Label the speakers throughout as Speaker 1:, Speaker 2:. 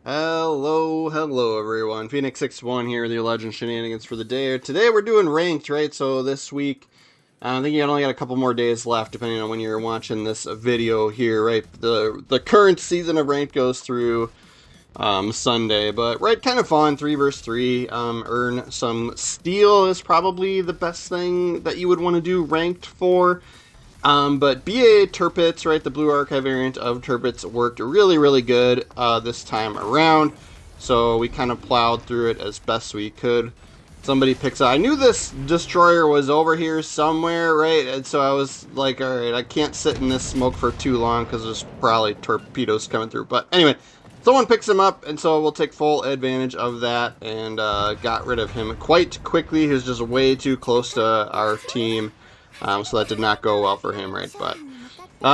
Speaker 1: Hello everyone. Phoenix61 here with your Legend Shenanigans for the day. Today we're doing ranked, right? So this week, I think you only got a couple more days left, depending on when you're watching this video here, right? The current season of ranked goes through Sunday, but right, kind of fun. 3 versus 3. Earn some steel is probably the best thing that you would want to do ranked for. But BA Tirpitz, right, the Blue Archive variant of Tirpitz worked really good this time around. So we kind of plowed through it as best we could. Somebody picks up. I knew this destroyer was over here somewhere, right? And so I was like, alright, I can't sit in this smoke for too long because there's probably torpedoes coming through. But anyway, someone picks him up, and so we'll take full advantage of that and got rid of him quite quickly. He was just way too close to our team. So that did not go well for him, right? But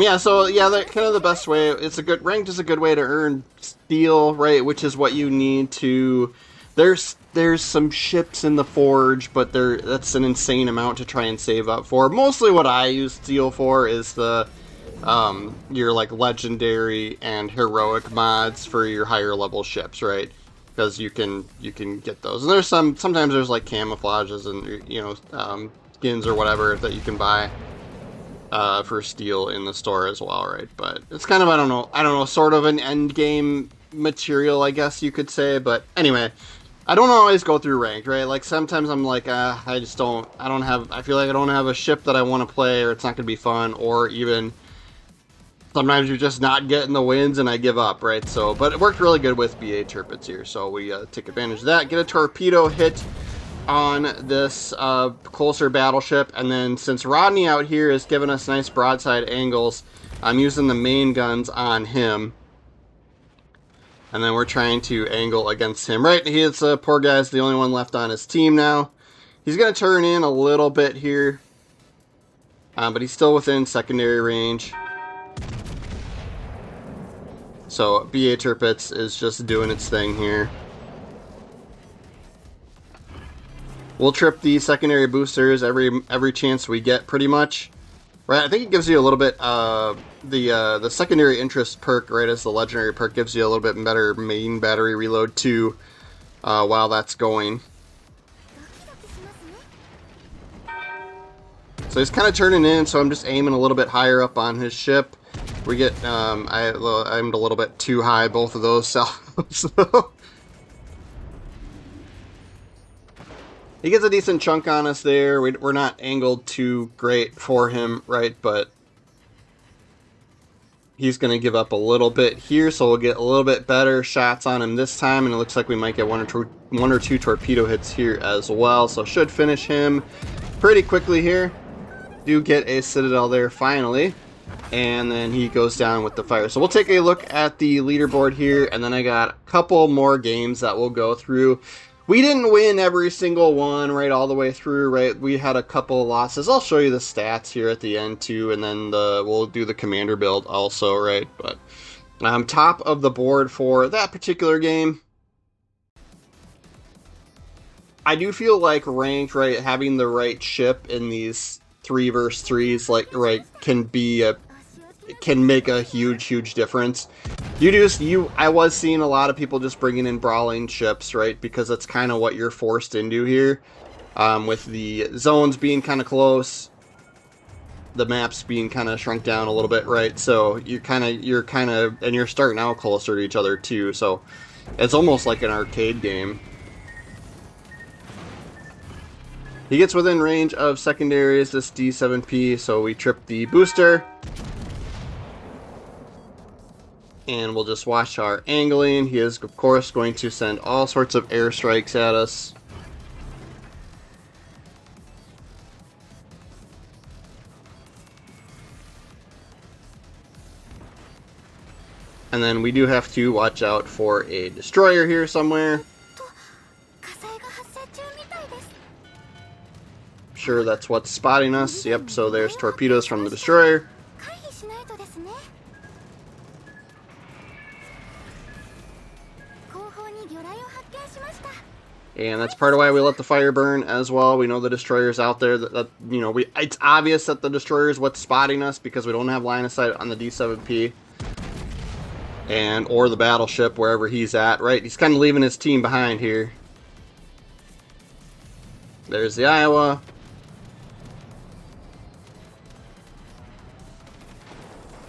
Speaker 1: yeah, so yeah, that kind of the best way. It's a good ranked is a good way to earn steel, right? Which is what you need to. There's some ships in the forge, but that's an insane amount to try and save up for. Mostly what I use steel for is the your like legendary and heroic mods for your higher level ships, right? Because you can get those. And there's sometimes there's like camouflages and skins or whatever that you can buy for steel in the store as well, right? But it's kind of I don't know, sort of an end game material, I guess you could say. But anyway, I don't always go through ranked, right? Like sometimes I'm like, I feel like I don't have a ship that I want to play, or it's not gonna be fun, or even sometimes you're just not getting the wins and I give up, right? So, but it worked really good with BA Tirpitz here, so we take advantage of that. Get a torpedo hit on this closer battleship, and then since Rodney out here is giving us nice broadside angles, I'm using the main guns on him, and then we're trying to angle against him. Right, poor guy's the only one left on his team now. He's going to turn in a little bit here, but he's still within secondary range. So BA Tirpitz is just doing its thing here. We'll trip the secondary boosters every chance we get, pretty much. Right, I think it gives you a little bit, the secondary interest perk, right, as the legendary perk, gives you a little bit better main battery reload, too, while that's going. So he's kind of turning in, so I'm just aiming a little bit higher up on his ship. We get, I aimed a little bit too high, both of those salvos, so. He gets a decent chunk on us there. We're not angled too great for him, right? But he's going to give up a little bit here, so we'll get a little bit better shots on him this time. And it looks like we might get one or two torpedo hits here as well. So should finish him pretty quickly here. Do get a citadel there finally. And then he goes down with the fire. So we'll take a look at the leaderboard here. And then I got a couple more games that we'll go through. We didn't win every single one, right, all the way through, right? We had a couple of losses. I'll show you the stats here at the end, too, and then we'll do the commander build also, right? But I'm top of the board for that particular game. I do feel like ranked, right, having the right ship in these 3 versus 3s, like, right, can make a huge difference. I was seeing a lot of people just bringing in brawling ships, right? Because that's kind of what you're forced into here, with the zones being kind of close, the maps being kind of shrunk down a little bit, right? So you're kind of, and you're starting out closer to each other too. So it's almost like an arcade game. He gets within range of secondaries, this D7P, so we trip the booster. And we'll just watch our angling. He is, of course, going to send all sorts of airstrikes at us. And then we do have to watch out for a destroyer here somewhere. Sure, that's what's spotting us. Yep, so there's torpedoes from the destroyer. And that's part of why we let the fire burn as well. We know the destroyer's out there. It's obvious that the destroyer is what's spotting us because we don't have line of sight on the D7P. and or the battleship wherever he's at, right? He's kind of leaving his team behind here. There's the Iowa.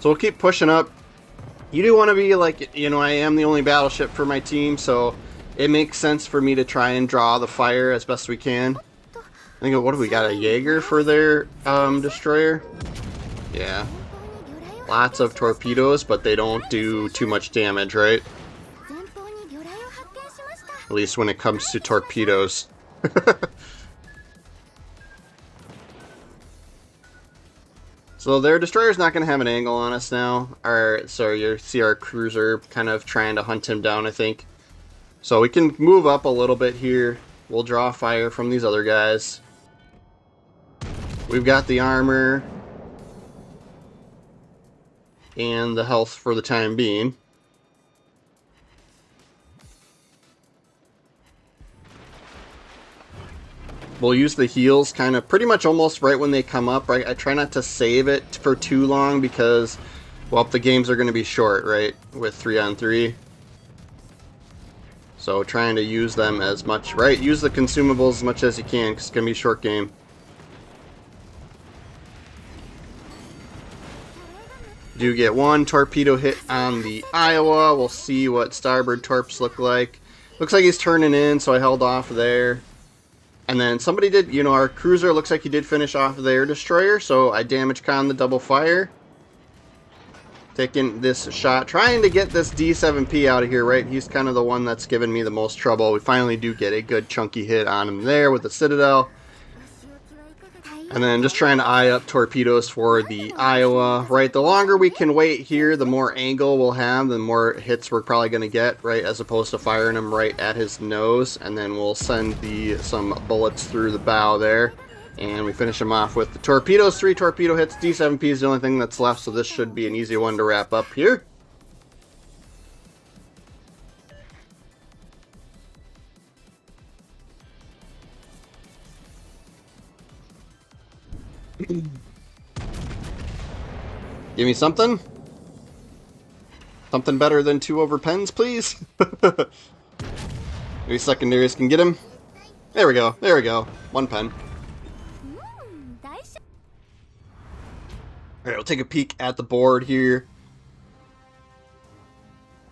Speaker 1: So we'll keep pushing up. You do want to be like, you know, I am the only battleship for my team, so it makes sense for me to try and draw the fire as best we can. I think, what do we got? A Jaeger for their destroyer? Yeah. Lots of torpedoes, but they don't do too much damage, right? At least when it comes to torpedoes. So their destroyer's not going to have an angle on us now. So you see our cruiser kind of trying to hunt him down, I think. So we can move up a little bit here. We'll draw fire from these other guys. We've got the armor and the health for the time being. We'll use the heals kind of pretty much almost right when they come up, right? I try not to save it for too long because, well, the games are going to be short, right? With 3-on-3. So trying to use them as much, right? Use the consumables as much as you can because it's going to be a short game. Do get one torpedo hit on the Iowa. We'll see what starboard torps look like. Looks like he's turning in, so I held off there. And then somebody did, you know, our cruiser looks like he did finish off their destroyer, so I damage con the double fire. Taking this shot, trying to get this D7P out of here, right? He's kind of the one that's given me the most trouble. We finally do get a good chunky hit on him there with the Citadel. And then just trying to eye up torpedoes for the Iowa, right? The longer we can wait here, the more angle we'll have, the more hits we're probably going to get, right? As opposed to firing them right at his nose. And then we'll send some bullets through the bow there. And we finish him off with the torpedoes. 3 torpedo hits. D7P is the only thing that's left, so this should be an easy one to wrap up here. Give me something. Something better than 2 over pens, please. Maybe secondaries can get him. There we go. There we go. 1 pen. Alright, we'll take a peek at the board here.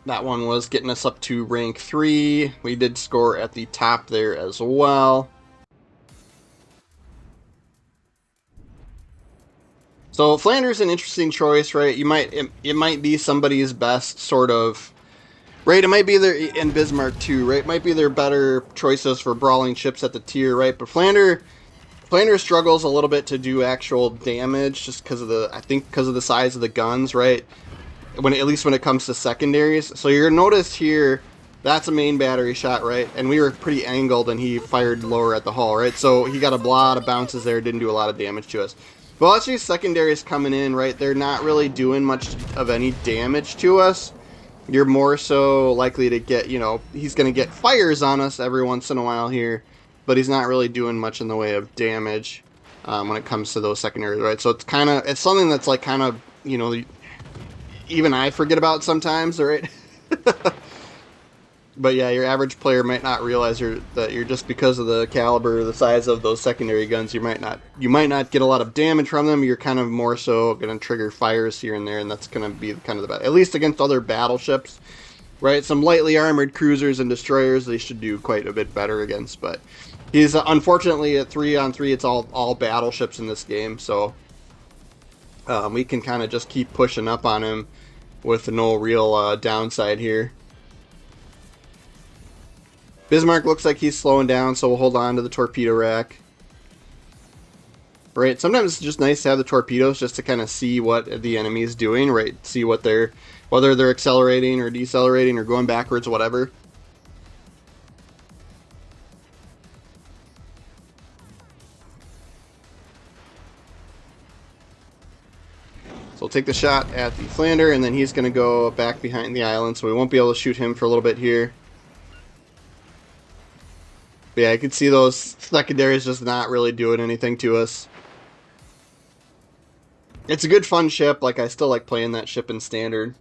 Speaker 1: That one was getting us up to rank 3. We did score at the top there as well. So Flanders an interesting choice, right? It might be somebody's best sort of, right? It might be their, in Bismarck too, right? It might be their better choices for brawling ships at the tier, right? But Flanders struggles a little bit to do actual damage just because of the size of the guns, right? At least when it comes to secondaries. So you're gonna notice here that's a main battery shot, right? And we were pretty angled and he fired lower at the hull, right? So he got a lot of bounces there, didn't do a lot of damage to us. Well, actually, secondaries coming in, right? They're not really doing much of any damage to us. You're more so likely to get, you know, he's going to get fires on us every once in a while here, but he's not really doing much in the way of damage when it comes to those secondaries, right? So it's something that's like kind of, you know, even I forget about sometimes, right? But yeah, your average player might not realize that you're just because of the caliber, the size of those secondary guns, you might not get a lot of damage from them. You're kind of more so going to trigger fires here and there, and that's going to be kind of the best, at least against other battleships, right? Some lightly armored cruisers and destroyers they should do quite a bit better against, but he's unfortunately at 3-on-3. It's all battleships in this game, so we can kind of just keep pushing up on him with no real downside here. Bismarck looks like he's slowing down, so we'll hold on to the torpedo rack. Right, sometimes it's just nice to have the torpedoes just to kind of see what the enemy is doing, right? See whether they're accelerating or decelerating or going backwards, whatever. So we'll take the shot at the Flander, and then he's going to go back behind the island, so we won't be able to shoot him for a little bit here. But yeah, I could see those secondaries just not really doing anything to us. It's a good fun ship. Like, I still like playing that ship in standard.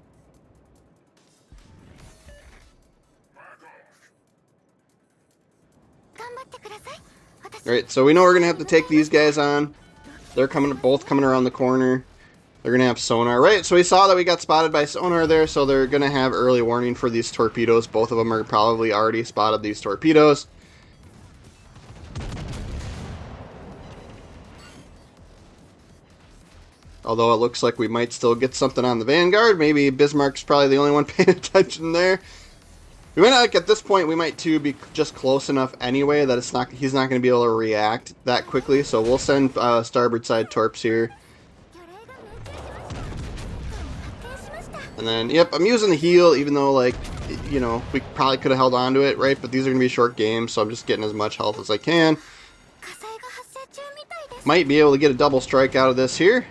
Speaker 1: Alright, so we know we're going to have to take these guys on. They're both coming around the corner. They're going to have sonar. Right, so we saw that we got spotted by sonar there, so they're going to have early warning for these torpedoes. Both of them are probably already spotted these torpedoes. Although it looks like we might still get something on the Vanguard. Maybe Bismarck's probably the only one paying attention there. We might not, at this point, we might too be just close enough anyway that he's not going to be able to react that quickly. So we'll send starboard side torps here. And then, yep, I'm using the heal, even though, like, you know, we probably could have held on to it, right? But these are going to be short games, so I'm just getting as much health as I can. Might be able to get a double strike out of this here.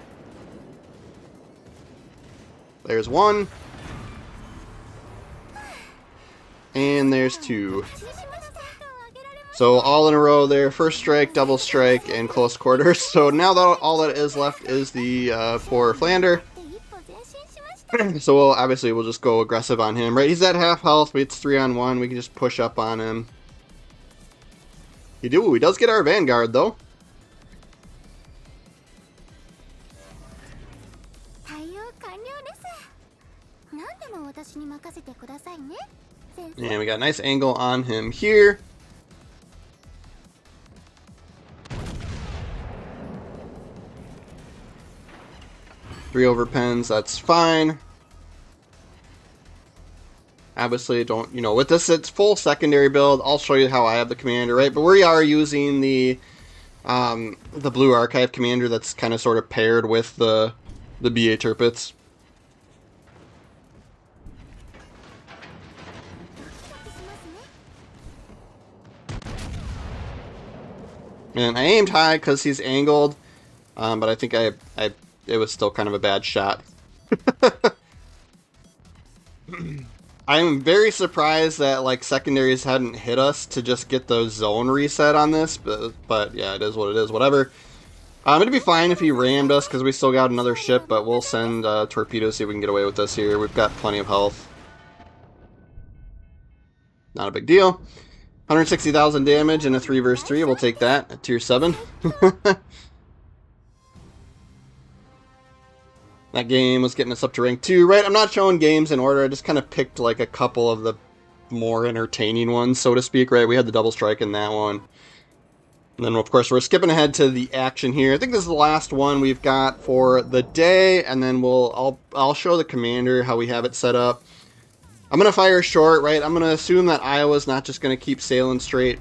Speaker 1: There's one. And there's two. So all in a row there. First strike, double strike, and close quarters. So now that all that is left is the poor Flander. So we'll just go aggressive on him. Right, he's at half health, but it's 3-on-1. We can just push up on him. He does get our Vanguard though. And we got a nice angle on him here. Three over pens, that's fine. Obviously, don't, you know, with this, it's full secondary build. I'll show you how I have the commander, right? But we are using the blue archive commander that's kind of sort of paired with the BA Tirpitz. And I aimed high because he's angled, but I think it was still kind of a bad shot. I'm very surprised that like secondaries hadn't hit us to just get the zone reset on this, but yeah, it is what it is. Whatever. It'd be fine if he rammed us because we still got another ship, but we'll send torpedoes, see if we can get away with this here. We've got plenty of health. Not a big deal. 160,000 damage and a 3 versus 3. We'll take that at tier 7. That game was getting us up to rank 2. Right, I'm not showing games in order. I just kind of picked like a couple of the more entertaining ones, so to speak. Right, we had the double strike in that one. And then, of course, we're skipping ahead to the action here. I think this is the last one we've got for the day, and then I'll show the commander how we have it set up. I'm going to fire short, right? I'm going to assume that Iowa's not just going to keep sailing straight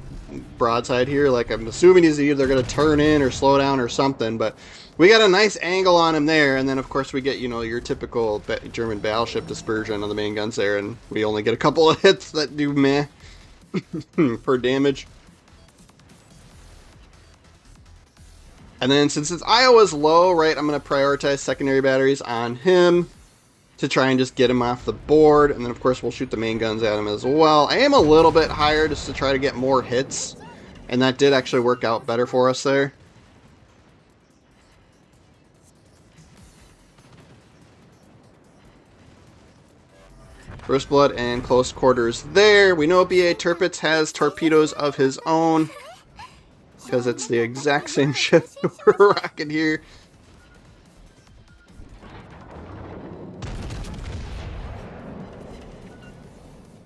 Speaker 1: broadside here. Like, I'm assuming he's either going to turn in or slow down or something. But we got a nice angle on him there. And then, of course, we get, you know, your typical German battleship dispersion on the main guns there. And we only get a couple of hits that do meh for damage. And then, since it's Iowa's low, right, I'm going to prioritize secondary batteries on him to try and just get him off the board. And then, of course, we'll shoot the main guns at him as well. I am a little bit higher just to try to get more hits. And that did actually work out better for us there. First blood and close quarters there. We know BA Tirpitz has torpedoes of his own, because it's the exact same ship we're rocking here.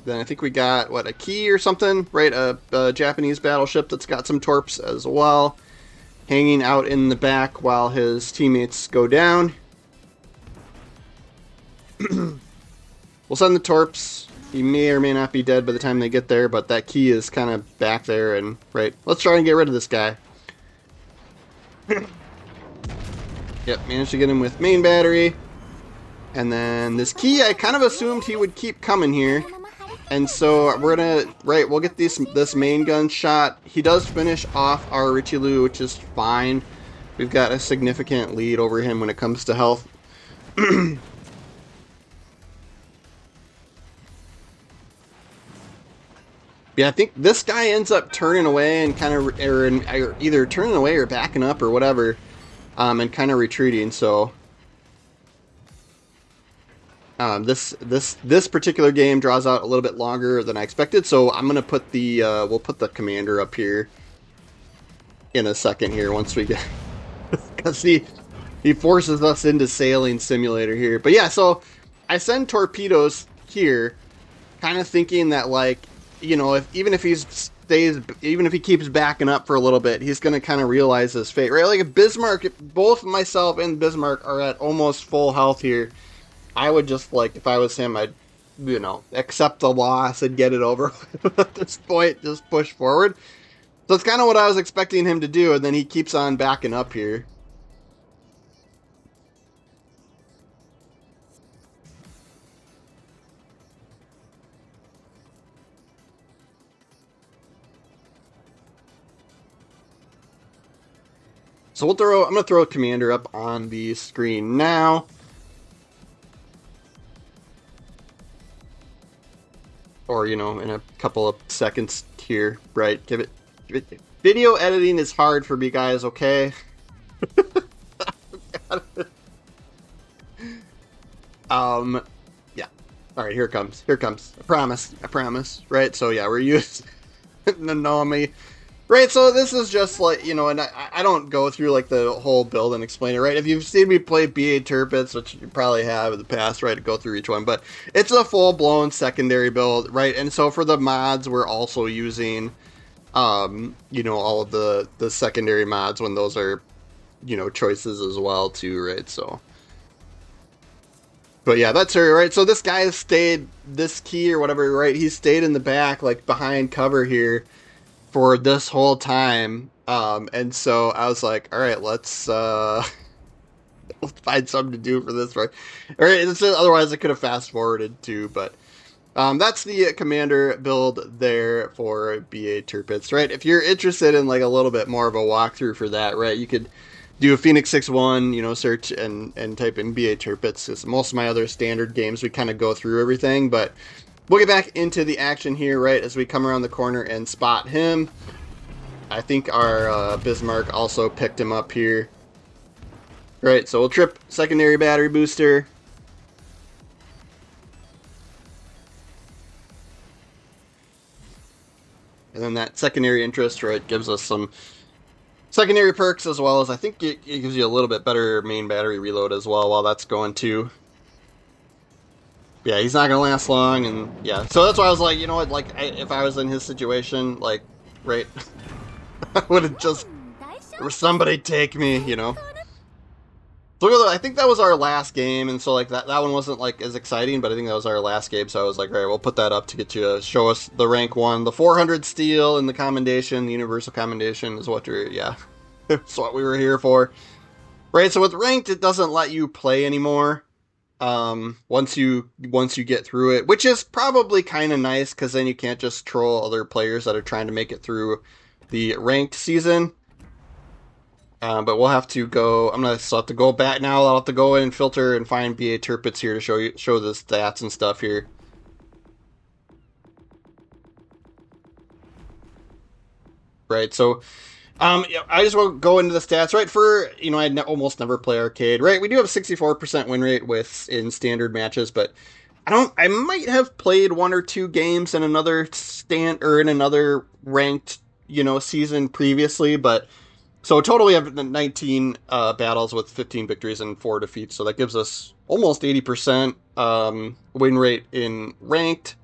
Speaker 1: Then I think we got, what, a key or something? Right, a Japanese battleship that's got some torps as well, hanging out in the back while his teammates go down. We'll send the torps. He may or may not be dead by the time they get there, but that key is kind of back there, and, right, let's try and get rid of this guy. Yep, managed to get him with main battery. And then this key, I kind of assumed he would keep coming here. And so we're gonna, right, we'll get this main gun shot. He does finish off our Richelieu, which is fine. We've got a significant lead over him when it comes to health. Yeah, I think this guy ends up turning away and kind of, or either turning away or backing up or whatever, and kind of retreating. So this particular game draws out a little bit longer than I expected. So I'm gonna put the we'll put the commander up here in a second here once we get, because he forces us into sailing simulator here. But yeah, so I send torpedoes here, kind of thinking that, like, you know, even if he keeps backing up for a little bit, he's gonna kind of realize his fate, right? Like if Bismarck, if both myself and Bismarck are at almost full health here, I would just, like, if I was him, I'd, you know, accept the loss and get it over at this point, just push forward. So it's kind of what I was expecting him to do, and then he keeps on backing up here. So I'm gonna throw a commander up on the screen now. Or, you know, in a couple of seconds here, right? Give it. Video editing is hard for me, guys, okay? Yeah. All right, here it comes. Here it comes. I promise. Right? So, yeah, we're using Nanomi. Right, so this is just like, you know, and I don't go through like the whole build and explain it, right? If you've seen me play BA Tirpitz, which you probably have in the past, right, to go through each one, but it's a full-blown secondary build, right? And so for the mods, we're also using, you know, all of the secondary mods when those are, you know, choices as well, too, right? So, but yeah, that's her, right? So this guy stayed, this key or whatever, right? He stayed in the back, like behind cover here, for this whole time, and so I was like, all right, let's let's find something to do for this, right? All right, otherwise I could have fast forwarded too, but that's the commander build there for BA Tirpitz, right? If you're interested in like a little bit more of a walkthrough for that, right, you could do a Phoenix 6-1, you know, search and type in BA Tirpitz, because most of my other standard games we kind of go through everything, but we'll get back into the action here, right, as we come around the corner and spot him. I think our Bismarck also picked him up here. Right, so we'll trip secondary battery booster. And then that secondary interest, right, gives us some secondary perks, as well as I think it gives you a little bit better main battery reload as well while that's going too. Yeah, he's not gonna last long, and yeah, so that's why I was like, you know what, like, if I was in his situation, like, right, I would have just, or somebody take me, you know. So I think that was our last game, and so like that one wasn't like as exciting, but I think that was our last game, so I was like, all right, we'll put that up to get you, show us the rank 1, the 400 steel, and the commendation, the universal commendation is what you're, yeah, that's what we were here for. Right, so with ranked, it doesn't let you play anymore. Once you get through it, which is probably kind of nice, because then you can't just troll other players that are trying to make it through the ranked season. But we'll have to go. I'm gonna still have to go back now. I'll have to go in and filter and find BA Tirpitz here to show the stats and stuff here. Right, so I just will go into the stats, right? For, you know, almost never play arcade, right? We do have 64% win rate in standard matches, but I might have played 1 or 2 games in another in another ranked, you know, season previously, but so total we have 19 battles with 15 victories and 4 defeats, so that gives us almost 80% win rate in ranked.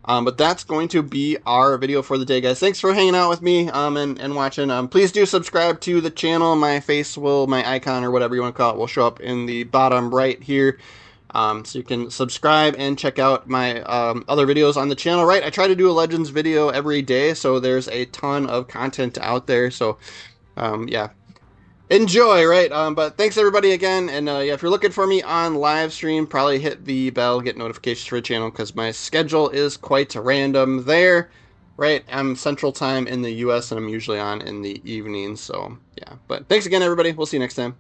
Speaker 1: But that's going to be our video for the day, guys. Thanks for hanging out with me and watching. Please do subscribe to the channel. My icon or whatever you want to call it will show up in the bottom right here. So you can subscribe and check out my other videos on the channel, right? I try to do a Legends video every day, so there's a ton of content out there. So, yeah. Enjoy, right? But thanks everybody again, and yeah, if you're looking for me on live stream, probably hit the bell, get notifications for the channel, because my schedule is quite random there, right? I'm Central Time in the US, and I'm usually on in the evenings, so yeah. But thanks again, everybody. We'll see you next time.